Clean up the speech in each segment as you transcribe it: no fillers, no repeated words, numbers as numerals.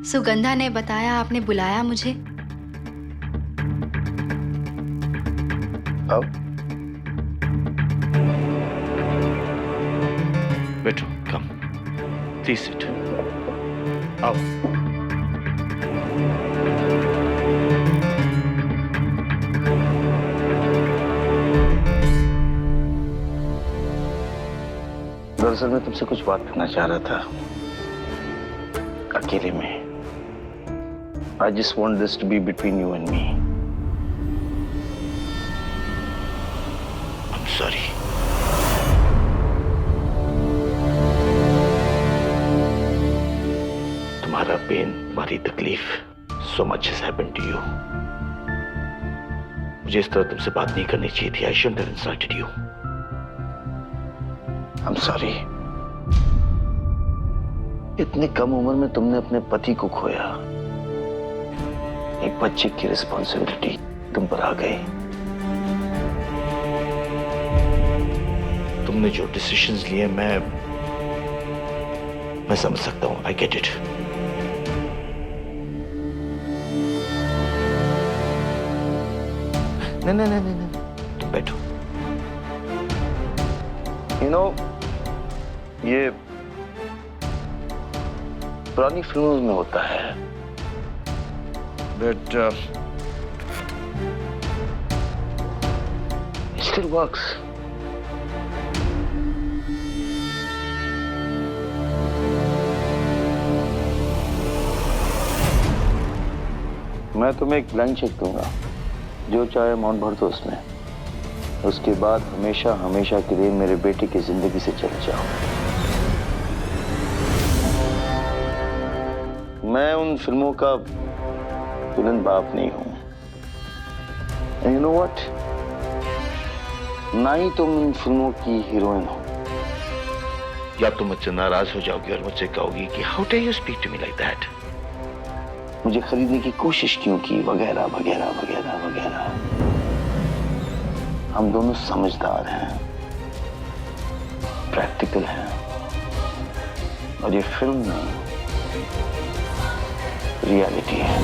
सुगंधा ने बताया आपने बुलाया मुझे। आओ बैठो, कम प्लीज सिट। आओ। दरअसल मैं तुमसे कुछ बात करना चाह रहा था, अकेले में। I just want this to be between you and me. I'm sorry. तुम्हारा पेन, तुम्हारी तकलीफ, so much has happened to you. मुझे इस तरह तुमसे बात नहीं करनी चाहिए थी. I shouldn't have insulted you. I'm sorry. इतनी कम उम्र में तुमने अपने पति को खोया, एक बच्चे की रिस्पॉन्सिबिलिटी तुम पर आ गई। तुमने जो डिसीजंस लिए मैं समझ सकता हूं। I get it. नहीं, तुम बैठो। You know, ये पुरानी फिल्मों में होता है, but it still works. मैं तुम्हें एक ब्लैंक चेक दूंगा, जो चाहे अमाउंट भर दो उसमें। उसके बाद हमेशा हमेशा के लिए मेरे बेटे की जिंदगी से चले जाओ। मैं उन फिल्मों का विलन बाप नहीं हूं। And you know what? ना ही तुम इन फिल्मों की हीरोइन हो। या तुम मुझसे नाराज हो जाओगी और मुझसे कहोगी कि how dare you speak to me like that. मुझे खरीदने की कोशिश क्यों की, वगैरह वगैरह वगैरह वगैरह। हम दोनों समझदार हैं, प्रैक्टिकल हैं, और ये फिल्म नहीं, रियलिटी है।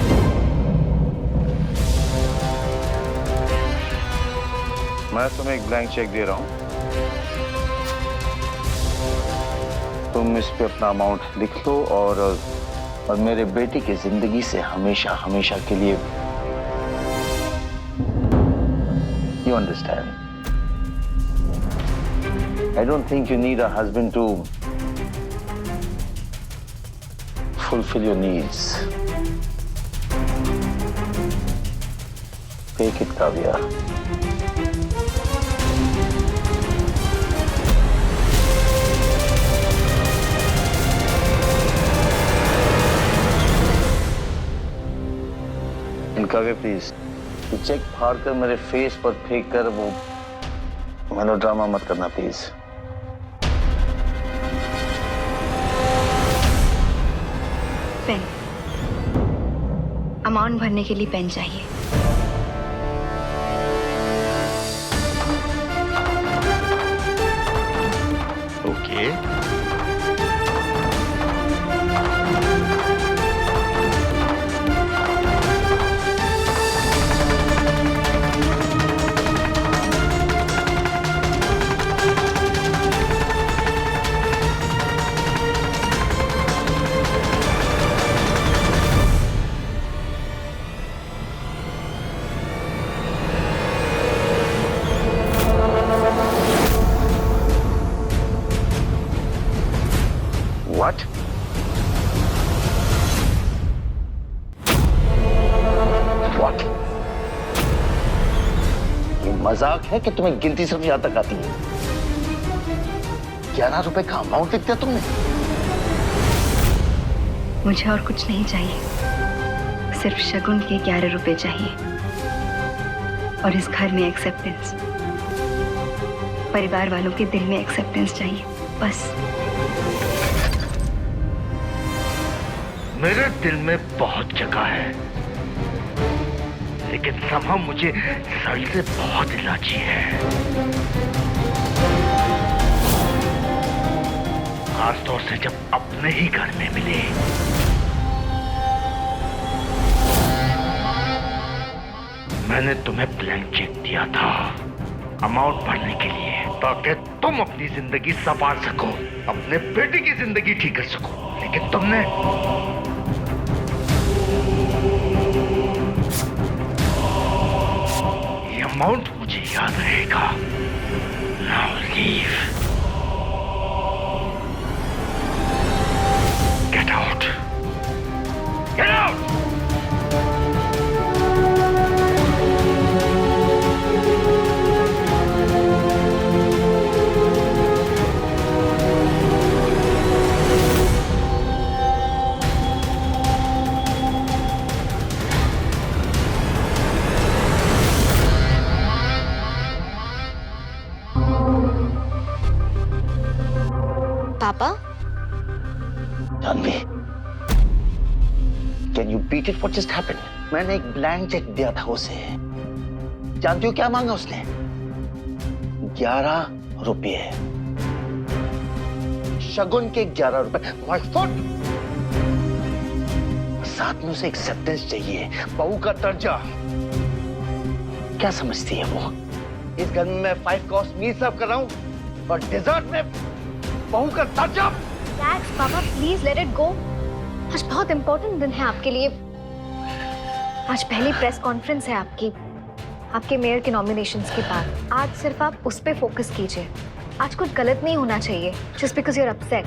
मैं तुम्हें एक ब्लैंक चेक दे रहा हूं, तुम इस पे अपना अमाउंट लिख लो और मेरे बेटे की जिंदगी से हमेशा हमेशा के लिए। You understand? I don't think you need a husband to fulfill your needs. Take it, Kavya. Kavya please, check फाड़ कर मेरे फेस पर फेंक कर वो मेलोड्रामा मत करना प्लीज। पेन, अमाउंट भरने के लिए पेन चाहिए। ओके। What? What? ये मजाक है कि तुम्हें गिनती सिर्फ यहां तक आती है? 11 रुपए का अमाउंट लिख दिया तुमने? मुझे और कुछ नहीं चाहिए, सिर्फ शगुन के 11 रुपए चाहिए और इस घर में एक्सेप्टेंस, परिवार वालों के दिल में एक्सेप्टेंस चाहिए, बस। मेरे दिल में बहुत जगह है, लेकिन समझ मुझे सर से बहुत इलाची है, खासतौर से जब अपने ही घर में मिले। मैंने तुम्हें ब्लैंक चेक दिया था अमाउंट भरने के लिए, ताकि तुम अपनी जिंदगी संवार सको, अपने बेटे की जिंदगी ठीक कर सको। लेकिन तुमने ये अमाउंट मुझे याद रहेगा। Now leave, get out, get out. पापा, Jaanvi, can you beat it? What just happened? मैंने एक ब्लैंक चेक दिया था उसे। जानती हो क्या मांगा उसने? 11 रुपये, शगुन के 11 रुपए। My foot. साथ में उसे एक्सेप्टेंस चाहिए, बहू का दर्जा। क्या समझती है वो? इस घर में मैं 5 कोर्स मील सर्व कर रहा हूं और डिजर्ट में बहू का दर्जा। रिलैक्स पापा, प्लीज लेट इट गो। आज बहुत इंपॉर्टेंट दिन है आपके लिए। आज पहली प्रेस कॉन्फ्रेंस है आपके मेयर के नॉमिनेशंस के बाद। आज सिर्फ आप उस पे फोकस कीजिए। आज कुछ गलत नहीं होना चाहिए just because you are upset.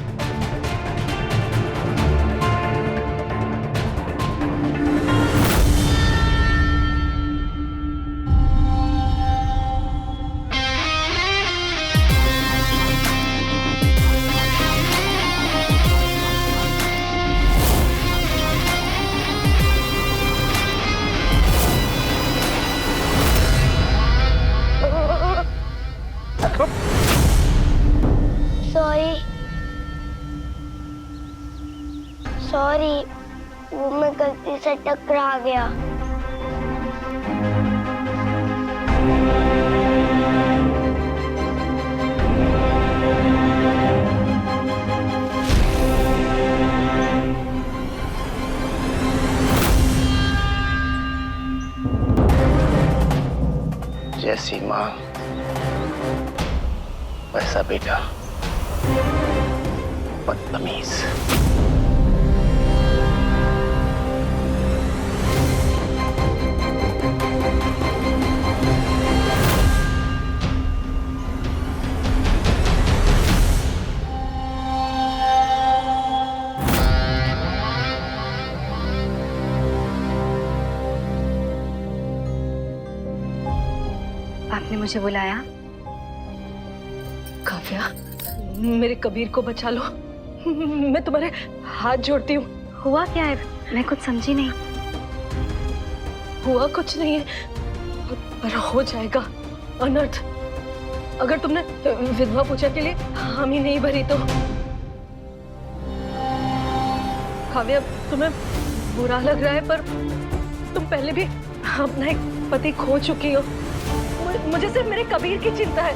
Sorry, वो मैं गलती से टकरा गया। जैसी माँ वैसा बेटा, बदतमीज। आपने मुझे बुलाया? काव्या, मेरे कबीर को बचा लो। मैं तुम्हारे हाथ जोड़ती हूँ। हुआ क्या है? मैं कुछ समझी नहीं। हुआ कुछ नहीं है, पर हो जाएगा अनर्थ अगर तुमने विधवा पूजा के लिए हामी नहीं भरी तो। काव्या, तुम्हें बुरा लग रहा है, पर तुम पहले भी अपना एक पति खो चुकी हो। मुझे सिर्फ मेरे कबीर की चिंता है।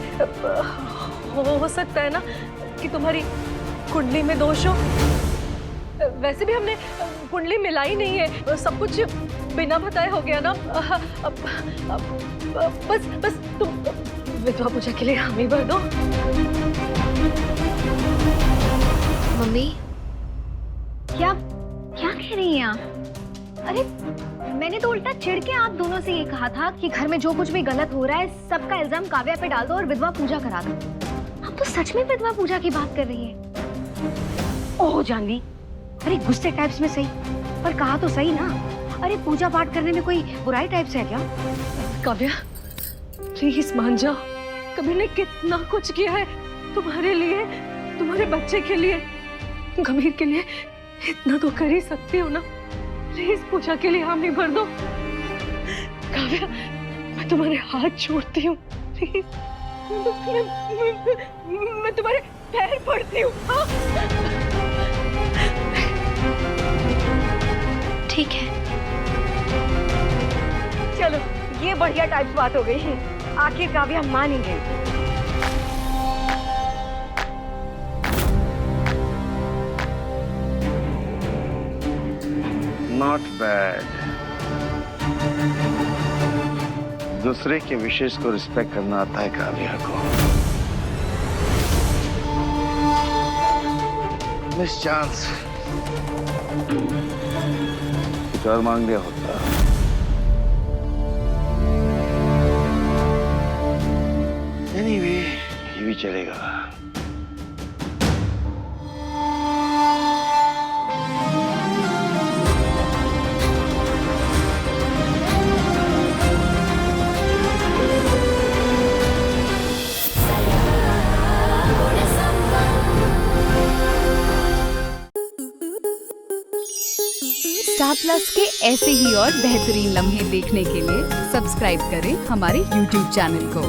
हो सकता है ना कि तुम्हारी कुंडली में दोष हो। वैसे भी हमने कुंडली मिलाई नहीं है, सब कुछ बिना बताए हो गया ना। बस तुम विधवा पूजा के लिए हामी भर दो। मम्मी, क्या क्या कह रही हैं आप? अरे मैंने तो उल्टा चिढ़ के आप दोनों से ये कहा था कि घर में जो कुछ भी गलत हो रहा है सबका इल्जाम काव्या पे डाल दो और विधवा पूजा करा दो। आप तो सच में विधवा पूजा की बात कर रही है। ओह जानवी, अरे गुस्से टाइप्स में सही, पर कहा तो सही ना। अरे पूजा पाठ करने में कोई बुराई टाइप्स है क्या? काव्या, प्लीज मान जाओ। कबीर ने कितना कुछ किया है तुम्हारे लिए, तुम्हारे बच्चे के लिए, कबीर के लिए। इतना तो कर ही सकती हो ना। प्लीज पूजा के लिए हामी भर दो। काव्या, मैं तुम्हारे हाथ छोड़ती हूँ, प्लीज। मैं तुम्हारे पैर पड़ती हूँ। ठीक है, चलो, ये बढ़िया टाइप्स बात हो गई है। आखिर काव्या मान ही गई। Not bad. दूसरे के विशेष को रिस्पेक्ट करना आता है काव्या को। मिस चांस कुछ और मांग लिया होता। एनीवे, ये भी चलेगा। स्टार प्लस के ऐसे ही और बेहतरीन लम्हे देखने के लिए सब्सक्राइब करें हमारे YouTube चैनल को।